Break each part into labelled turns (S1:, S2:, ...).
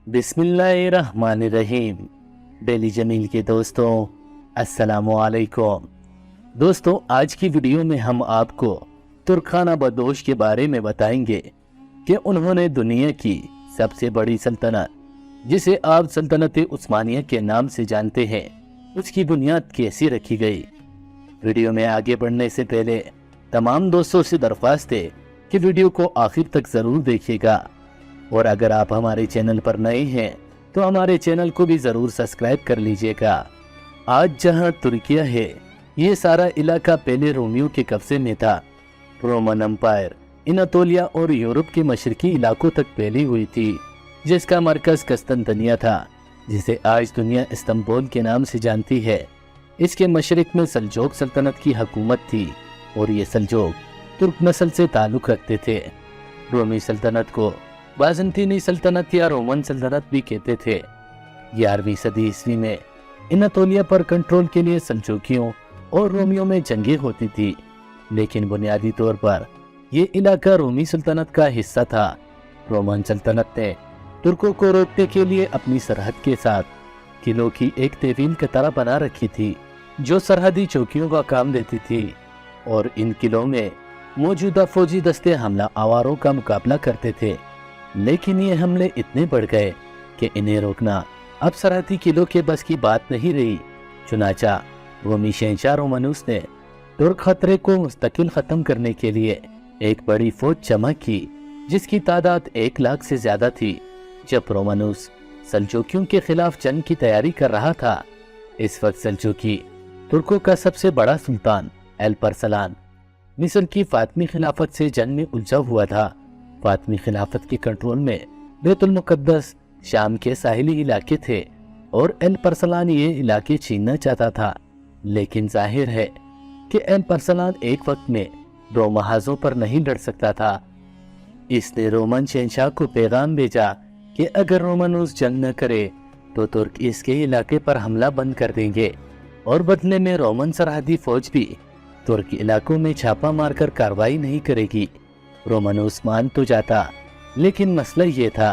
S1: बिस्मिल्लाहिर्रहमानिर्रहीम। डेली जमील के दोस्तों, अस्सलामुअलैकुम। दोस्तों, आज की वीडियो में हम आपको तुर्खाना बदोश के बारे में बताएंगे कि उन्होंने दुनिया की सबसे बड़ी सल्तनत, जिसे आप सल्तनत उस्मानिया के नाम से जानते हैं, उसकी बुनियाद कैसी रखी गई। वीडियो में आगे बढ़ने से पहले तमाम दोस्तों से दरख्वास्त है कि वीडियो को आखिर तक जरूर देखिएगा, और अगर आप हमारे चैनल पर नए हैं तो हमारे चैनल को भी जरूर सब्सक्राइब कर लीजिएगा। आज जहां तुर्किया है, ये सारा इलाका पहले रोमियों के कब्जे में था। रोमन एम्पायर अनातोलिया और यूरोप के मशरकी इलाकों तक फैली हुई थी, जिसका मरकज कस्तंतनिया था, जिसे आज दुनिया इस्तांबुल के नाम से जानती है। इसके मशरिक में सल्जोक सल्तनत की हुकूमत थी, और ये सल्जोक तुर्क नस्ल से ताल्लुक रखते थे। रोमी सल्तनत को बाज़ंतीनी सल्तनत या रोमन सल्तनत भी कहते थे। 11वीं सदी ईस्वी में अनातोलिया पर कंट्रोल के लिए सल्जोकियों और रोमियों में जंगें होती थी, लेकिन बुनियादी तौर पर यह इलाका रोमी सल्तनत का हिस्सा था। रोमन सल्तनत ने तुर्कों को रोकने के लिए अपनी सरहद के साथ किलों की एक तहवील की तरह बना रखी थी, जो सरहदी चौकियों का काम देती थी, और इन किलों में मौजूदा फौजी दस्ते हमला आवारों का मुकाबला करते थे। लेकिन ये हमले इतने बढ़ गए कि इन्हें रोकना अब सरहदी किलों के बस की बात नहीं रही। चुनाचा रोमी शहंशाह रोमानुस ने तुर्क खतरे को मुस्तकिल खत्म करने के लिए एक बड़ी फौज जमा की, जिसकी तादाद 1 लाख से ज्यादा थी। जब रोमानुस सल्जोकियों के खिलाफ जंग की तैयारी कर रहा था, इस वक्त सल्जोकी तुर्कों का सबसे बड़ा सुल्तान अल्परसलान मिस्र की फातमी खिलाफत से जंग में उलझा हुआ था। फातमी खिलाफत के कंट्रोल में बैतुल मुकद्दस, शाम के साहिली इलाके थे, और अल्परसलान ये इलाके छीनना चाहता था। लेकिन जाहिर है कि अल्परसलान एक वक्त में 2 महाजों पर नहीं लड़ सकता था। इसने रोमन शहंशाह को पैगाम भेजा कि अगर रोमानुस जंग न करे तो तुर्क इसके इलाके पर हमला बंद कर देंगे, और बदले में रोमन सरहदी फौज भी तुर्क इलाकों में छापा मारकर कार्रवाई नहीं करेगी। रोमानुस मान तो जाता, लेकिन मसला ये था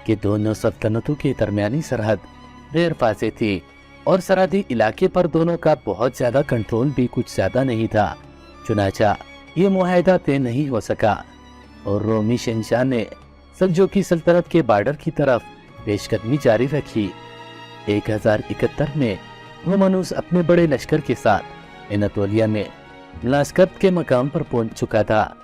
S1: कि दोनों सल्तनतों के दरमियानी सरहद गैर फाज़े थी, और सरहदी इलाके पर दोनों का बहुत ज्यादा कंट्रोल भी कुछ ज्यादा नहीं था। चुनाचा ये मुआहदा तय नहीं हो सका, और रोमी शहंशाह ने सल्जोकी सल्तनत के बॉर्डर की तरफ पेशकदमी जारी रखी। 1071 में रोमानुस अपने बड़े लश्कर के साथ अनातोलिया में मलास्कत के मकाम पर पहुंच चुका था।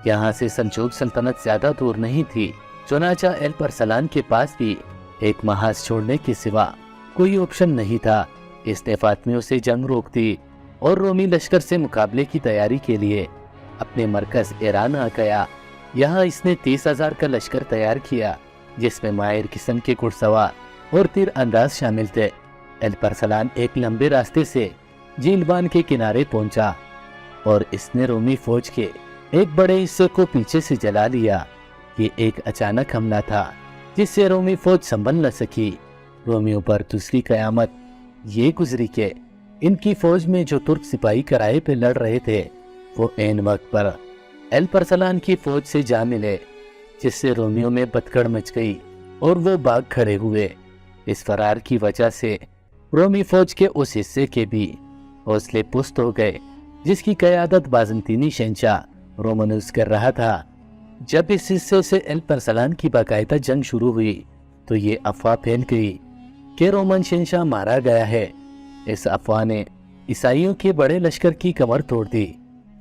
S1: यहाँ से सल्जोक सल्तनत ज्यादा दूर नहीं थी। चुनाचा अल्परसलान के पास भी एक महाज छोड़ने के सिवा कोई ऑप्शन नहीं था। इसने फातमियों से जंग रोक दी और रोमी लश्कर से मुकाबले की तैयारी के लिए अपने मरकज ईरान आ गया। यहाँ इसने 30,000 का लश्कर तैयार किया, जिसमें माहिर किस्म के घुड़सवार और तीर अंदाज शामिल थे। अल्परसलान एक लंबे रास्ते से झीलबान के किनारे पहुंचा, और इसने रोमी फौज के एक बड़े हिस्से को पीछे से जला लिया। ये एक अचानक हमला था, जिससे रोमी फौज संभल न सकी। रोमियों पर दूसरी कयामत ये गुजरी कि इनकी फौज में जो तुर्क सिपाही किराए पे लड़ रहे थे, वो ऐन वक्त पर अल्परसलान की फौज से जा मिले, जिससे रोमियों में बतकड़ मच गई और वो भाग खड़े हुए। इस फरार की वजह से रोमी फौज के उस हिस्से के भी हौसले पुस्त हो गए, जिसकी क़यादत बाज़ंतीनी शहंशाह रोमानुस कर रहा था। जब इस हिस्से से अल्परसलान की बाकायदा जंग शुरू हुई, तो ये अफवाह फैल गई कि रोमन शहंशाह मारा गया है। इस अफवाह ने ईसाइयों के बड़े लश्कर की कमर तोड़ दी।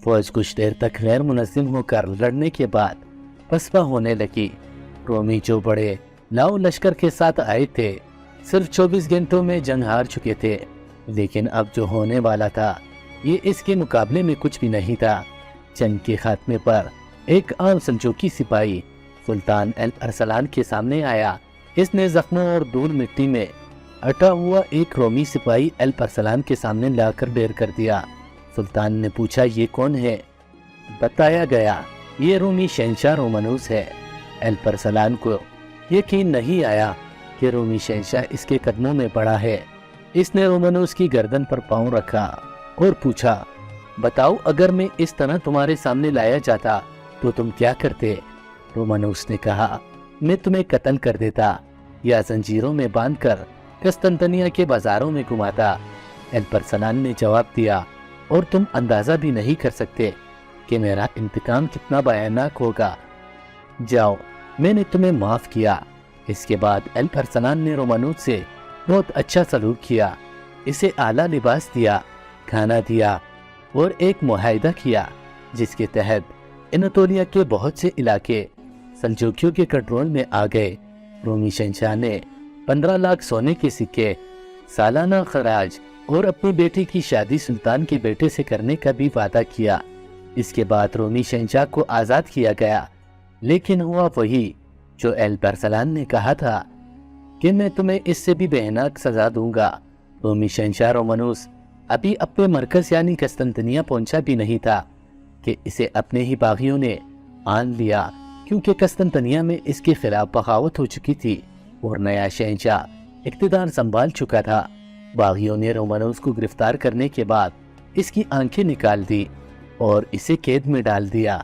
S1: फौज कुछ देर तक गैर मुनज़्ज़म होकर लड़ने के बाद पसपा होने लगी। रोमी जो बड़े लाओ लश्कर के साथ आए थे, सिर्फ 24 घंटों में जंग हार चुके थे। लेकिन अब जो होने वाला था, ये इसके मुकाबले में कुछ भी नहीं था। जंग के खात्मे पर एक आम सल्जोकी सिपाही सुल्तान अल्परसलान के सामने आया। इसने जख्मों और धूल मिट्टी में अटा हुआ एक रोमी सिपाही अल्परसलान के सामने लाकर ढेर कर दिया। सुल्तान ने पूछा, ये कौन है? बताया गया, ये रोमी शहंशाह रोमानुस है। अल्परसलान को यकीन नहीं आया कि रोमी शहंशाह इसके कदमों में पड़ा है। इसने रोमानुस की गर्दन पर पांव रखा और पूछा, बताओ, अगर मैं इस तरह तुम्हारे सामने लाया जाता तो तुम क्या करते? रोमानुस ने कहा, मैं तुम्हें कत्ल कर देता। या जंजीरों में बांधकर कस्तंतनिया के बाजारों में घुमाता। एल्परसलान ने जवाब दिया, और तुम अंदाजा भी नहीं कर सकते कि मेरा इंतकाम कितना भयानक होगा। जाओ, मैंने तुम्हें माफ किया। इसके बाद एल्परसलान ने रोमानूस से बहुत अच्छा सलूक किया, इसे आला लिबास दिया, खाना दिया और एक मुआहिदा किया जिसके तहत एनातोलिया के बहुत से इलाके सल्जूकियों के कंट्रोल में आ गए। रोमी शहंशाह ने 15 लाख सोने के सिक्के, सालाना खराज और अपनी बेटी की शादी सुल्तान के बेटे से करने का भी वादा किया। इसके बाद रोमी शहंशाह को आज़ाद किया गया, लेकिन हुआ वही जो एल्परसलान ने कहा था कि मैं तुम्हें इससे भी भयानक सजा दूंगा। रोमी शहंशाह रोमानूस अभी अपने मरकज यानी कस्तंतनिया पहुंचा भी नहीं था कि इसे अपने ही बागियों ने आन लिया, क्योंकि कस्तंतनिया में इसके खिलाफ बगावत हो चुकी थी और नया शहंशाह इख्तिदार संभाल चुका था। बागियों ने रोमानूस को गिरफ्तार करने के बाद इसकी आंखें निकाल दी और इसे कैद में डाल दिया,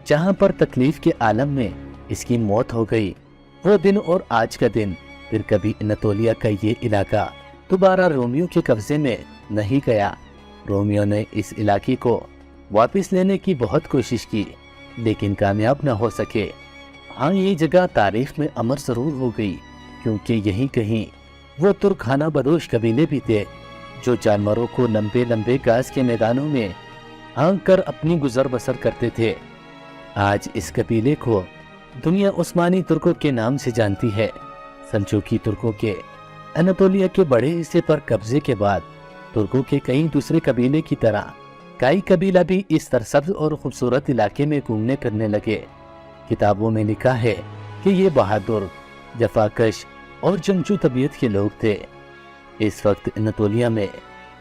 S1: जहां पर तकलीफ के आलम में इसकी मौत हो गई। वो दिन और आज का दिन फिर कभी एनातोलिया का ये इलाका दोबारा रोमियों के कब्जे में नहीं गया। रोमियों ने इस इलाके को वापस लेने की बहुत कोशिश की, लेकिन कामयाब न हो सके। हाँ, ये जगह तारीख में अमर जरूर हो गई, क्योंकि यहीं कहीं वो तुर्खाना बदोश कबीले भी थे जो जानवरों को लंबे लंबे घास के मैदानों में हाँक कर अपनी गुजर बसर करते थे। आज इस कबीले को दुनिया उस्मानी तुर्कों के नाम से जानती है। सल्जूकी तुर्कों के एनातोलिया के बड़े हिस्से पर कब्जे के बाद तुर्कों के कई दूसरे कबीले की तरह काई कबीला भी इस सरसब्ज और खूबसूरत इलाके में घूमने फिरने लगे। किताबों में लिखा है कि ये बहादुर, जफाकश और जंगजू तबीयत के लोग थे। इस वक्त एनातोलिया में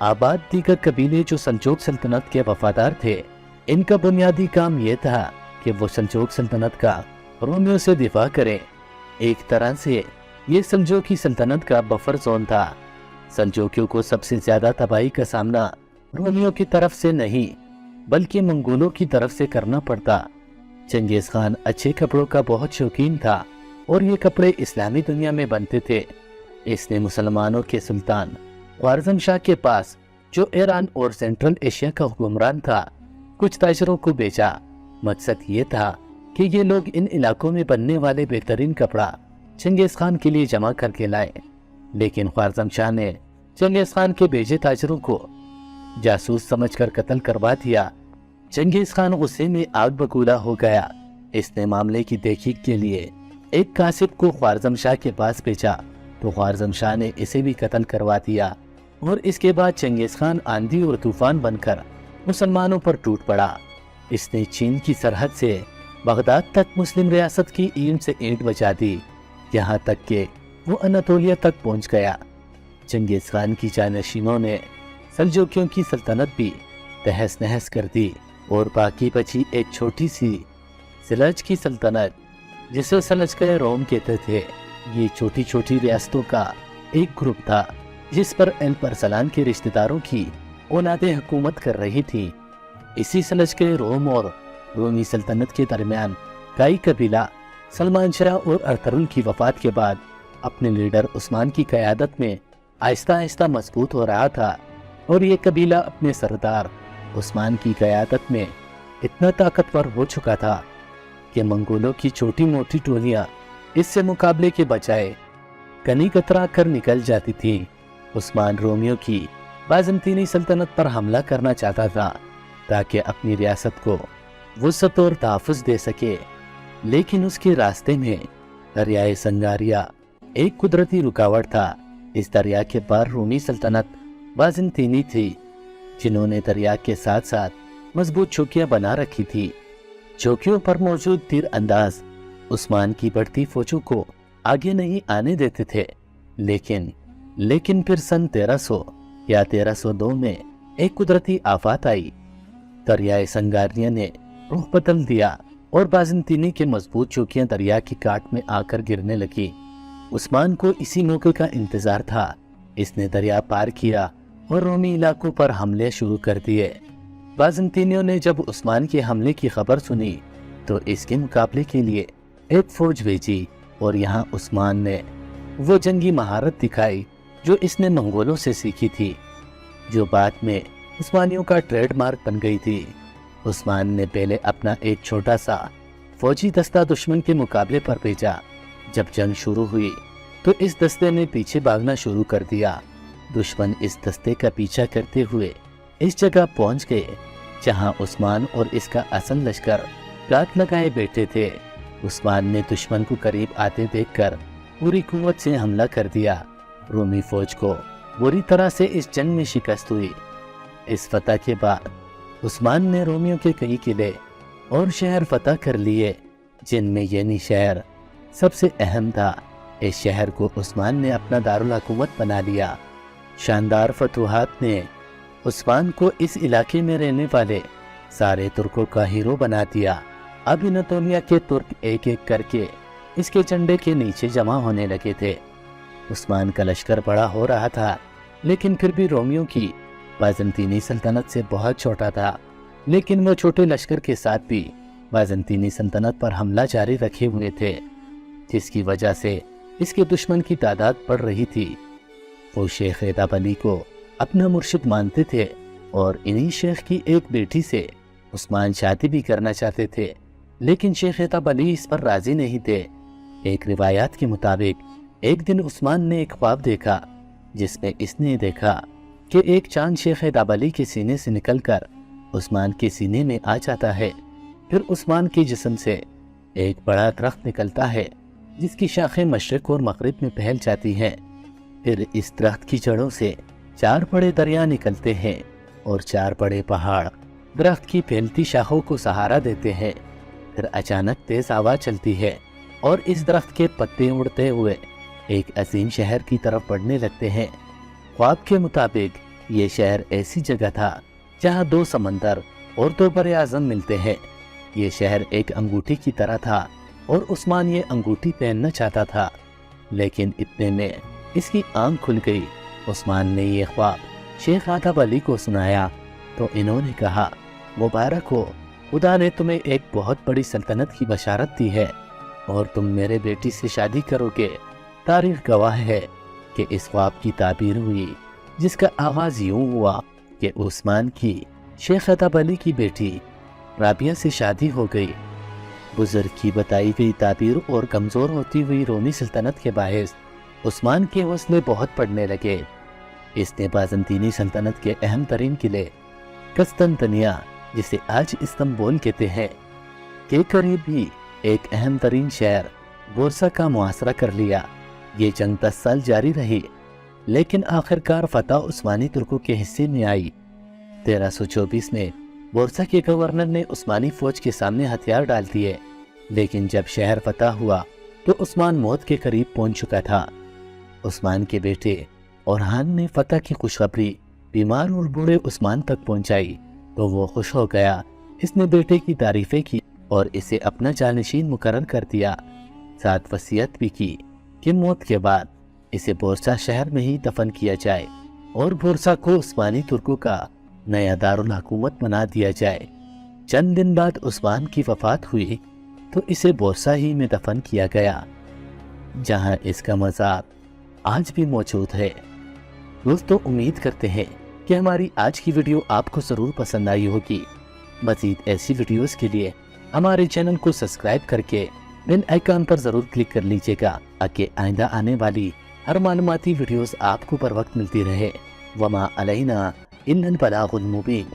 S1: आबाद दीगर कबीले जो सल्जूक सल्तनत के वफादार थे, इनका बुनियादी काम यह था कि वो सल्जूक सल्तनत का रोमियों से दिफा करें। एक तरह से ये सल्जूकी सल्तनत का बफर जोन था। सल्जूकियों को सबसे ज्यादा तबाही का सामना रोमियों की तरफ से नहीं बल्कि मंगोलों की तरफ से करना पड़ता। चंगेज खान अच्छे कपड़ों का बहुत शौकीन था और ये कपड़े इस्लामी दुनिया में बनते थे। इसने मुसलमानों के सुल्तान ख्वारज़म शाह के पास, जो ईरान और सेंट्रल एशिया का हुक्मरान था, कुछ ताजरों को बेचा। मकसद ये था कि ये लोग इन इलाकों में बनने वाले बेहतरीन कपड़ा चंगेज खान के लिए जमा करके लाए, लेकिन ख्वारज़म शाह ने चंगेज खान के भेजे ताजरों को जासूस समझकर कत्ल करवा दिया। चंगेज खान गुस्से में आग बबूला हो गया। इसने मामले की तहकीक के लिए एक कासिब को ख्वारज़म शाह के पास भेजा, तो ख्वारज़म शाह ने इसे भी कत्ल करवा दिया। और इसके बाद चंगेज खान आंधी और तूफान बनकर मुसलमानों पर टूट पड़ा। इसने चीन की सरहद से बगदाद तक मुस्लिम रियासत की ईंट से ईंट बचा दी, यहाँ तक कि वो अनातोलिया तक पहुँच गया। चंगेज खान की जानशीनों ने सल्जूकियों की सल्तनत भी तहस नहस कर दी और बाकी बची एक छोटी सी सिलज की सल्तनत, जिसे सल्जूक़ रोम कहते थे। ये छोटी छोटी रियासतों का एक ग्रुप था जिस पर एल्परसलान के रिश्तेदारों की औलादें हुकूमत कर रही थी। इसी सल्जूक़ रोम और रोमी सल्तनत के दरमियान काई कबीला सलमान शाह और अरतुगरुल की वफात के बाद अपने लीडर उस्मान की क़यादत में आहिस्ता आहिस्ता मजबूत हो रहा था, और ये कबीला अपने सरदार उस्मान की क़यादत में इतना ताकतवर हो चुका था कि मंगोलों की छोटी मोटी टोलियां इससे मुकाबले के बजाय कनी कतरा कर निकल जाती थी। उस्मान रोमियों की बाज़ंतीनी सल्तनत पर हमला करना चाहता था ताकि अपनी रियासत को वुसअत और तहफ़्फ़ुज़ दे सके, लेकिन उसके रास्ते में दरियाए संगारिया एक कुदरती रुकावट था। इस दरिया के पार रोमी सल्तनत बाज़ंतीनी थी, जिन्होंने दरिया के साथ साथ मजबूत चौकियां बना रखी थी। चौकियों पर मौजूद तीर अंदाज उस्मान की बढ़ती फौजों को आगे नहीं आने देते थे। लेकिन फिर सन 1300 या 1302 में एक कुदरती आफत आई। दरियाए संगारिया ने रुख बदल दिया और बाज़ंतीनी के मजबूत चौकियां दरिया की काट में आकर गिरने लगी। उस्मान को इसी मौके का इंतजार था। इसने दरिया पार किया और रोमी इलाकों पर हमले शुरू कर दिए। बाज़ंतीनियों ने जब उस्मान के हमले की खबर सुनी तो इसके मुकाबले के लिए एक फौज भेजी, और यहाँ उस्मान ने وہ جنگی مہارت دکھائی جو اس نے منگولوں سے سیکھی تھی، جو بعد میں عثمانیوں کا ٹریڈ مارک بن گئی تھی۔ عثمان نے پہلے اپنا ایک چھوٹا سا فوجی دستہ دشمن کے مقابلے پر بھیجا۔ جب جنگ شروع ہوئی تو اس دستے نے پیچھے بھاگنا شروع کر دیا۔ دشمن اس دستے کا پیچھا کرتے ہوئے اس جگہ پہنچ گئے جہاں عثمان اور اس کا اصل لشکر گاٹ لگائے بیٹھے تھے۔ عثمان نے دشمن کو قریب آتے دیکھ کر پوری قوت سے حملہ کر دیا۔ رومی فوج کو بری طرح سے اس جنگ میں شکست ہوئی۔ اس فتح کے بعد عثمان نے رومیوں کے کئی قلعے اور شہر فتح کر لیے، جن میں یعنی شہر سب سے اہم تھا۔ اس شہر کو عثمان نے اپنا دارالحکومت بنا لیا۔ شاندار فتوحات نے عثمان کو اس علاقے میں رہنے والے سارے ترکوں کا ہیرو بنا دیا۔ اب انطولیہ کے ترک ایک ایک کر کے اس کے جھنڈے کے نیچے جمع ہونے لگے تھے۔ عثمان کا لشکر بڑا ہو رہا تھا، لیکن پھر بھی رومیوں کی بازنطینی سلطنت سے بہت چھوٹا تھا۔ لیکن وہ چھوٹے لشکر کے ساتھ بھی بازنطینی سلطنت پر حملہ جاری رکھے ہوئے تھے، جس کی وجہ سے اس کے دشمن کی تعداد بڑھ رہی تھی۔ وہ شیخ ایداب علی کو اپنا مرشد مانتے تھے اور انہی شیخ کی ایک بیٹی سے عثمان شادی بھی کرنا چاہتے تھے، لیکن شیخ ایداب علی اس پر راضی نہیں تھے۔ ایک روایات کے مطابق ایک دن عثمان نے ایک خواب دیکھا جس میں اس نے دیکھا کہ ایک چاند شیخ ایداب علی کے سینے سے نکل کر عثمان کے سینے میں آ جاتا ہے۔ پھر عثمان کے جسم سے ایک بڑا درخت نکلتا ہے جس کی شاخیں مشرق اور مغرب میں پھیل جاتی ہیں۔ پھر اس درخت کی جڑوں سے 4 بڑے دریا نکلتے ہیں اور 4 بڑے پہاڑ درخت کی پھیلتی شاخوں کو سہارا دیتے ہیں۔ پھر اچانک تیز آواز چلتی ہے اور اس درخت کے پتے اڑتے ہوئے ایک عظیم شہر کی طرف بڑھنے لگتے ہیں۔ خواب کے مطابق یہ شہر ایسی جگہ تھا جہاں 2 سمندر اور 2 بر اعظم ملتے ہیں۔ یہ شہر ایک انگوٹھی کی طرح تھا اور عثمان یہ انگوٹھی پہننا چاہتا تھا، لیکن اتنے میں اس کی آنکھ کھل گئی۔ عثمان نے یہ خواب شیخ ایداب علی کو سنایا تو انہوں نے کہا، مبارک ہو، خدا نے تمہیں ایک بہت بڑی سلطنت کی بشارت دی ہے اور تم میرے بیٹی سے شادی کرو گے۔ تاریخ گواہ ہے کہ اس خواب کی تعبیر ہوئی، جس کا آغاز یوں ہوا کہ عثمان کی شیخ ایداب علی کی بیٹی رابعہ سے شادی ہو گئی۔ بزرگ کی بتائی گئی تعبیر اور کمزور ہوتی ہوئی رومی سلطنت کے باعث عثمان کے حوصلے بہت بڑھنے لگے۔ اس نے بازنطینی سلطنت کے اہم ترین قلعے قسطنطنیہ، جسے آج استنبول کہتے ہیں، کے قریب ہی ایک اہم ترین شہر بورسا کا محاصرہ کر لیا۔ یہ جنگ 10 سال جاری رہی، لیکن آخرکار فتح عثمانی ترکوں کے حصے میں آئی۔ 1324 میں بورسا کے گورنر نے عثمانی فوج کے سامنے ہتھیار ڈال دیے، لیکن جب شہر فتح ہوا تو عثمان موت کے قریب پہنچ چکا تھا۔ عثمان کے بیٹے اورحان نے فتح کی خوشخبری بیمار اور بوڑھے عثمان تک پہنچائی تو وہ خوش ہو گیا۔ اس نے بیٹے کی تعریفیں کی اور اسے اپنا جانشین مقرر کر دیا۔ ساتھ وصیت بھی کی کہ موت کے بعد اسے بورسا شہر میں ہی دفن کیا جائے اور بورسا کو عثمانی ترکوں کا نیا دارالحکومت بنا دیا جائے۔ چند دن بعد عثمان کی وفات ہوئی تو اسے بورسا ہی میں دفن کیا گیا، جہاں اس کا مزار آج بھی موجود ہے۔ دوستو، امید کرتے ہیں کہ ہماری آج کی ویڈیو آپ کو ضرور پسند آئی ہوگی۔ مزید ایسی ویڈیوز کے لیے ہمارے چینل کو سبسکرائب کر کے بیل آئیکن پر ضرور کلک کر لیجئے گا تاکہ آئندہ آنے والی ہر معلوماتی ویڈیوز آپ کو پر وقت ملتی رہے۔ وما علینا الا البلاغ المبین۔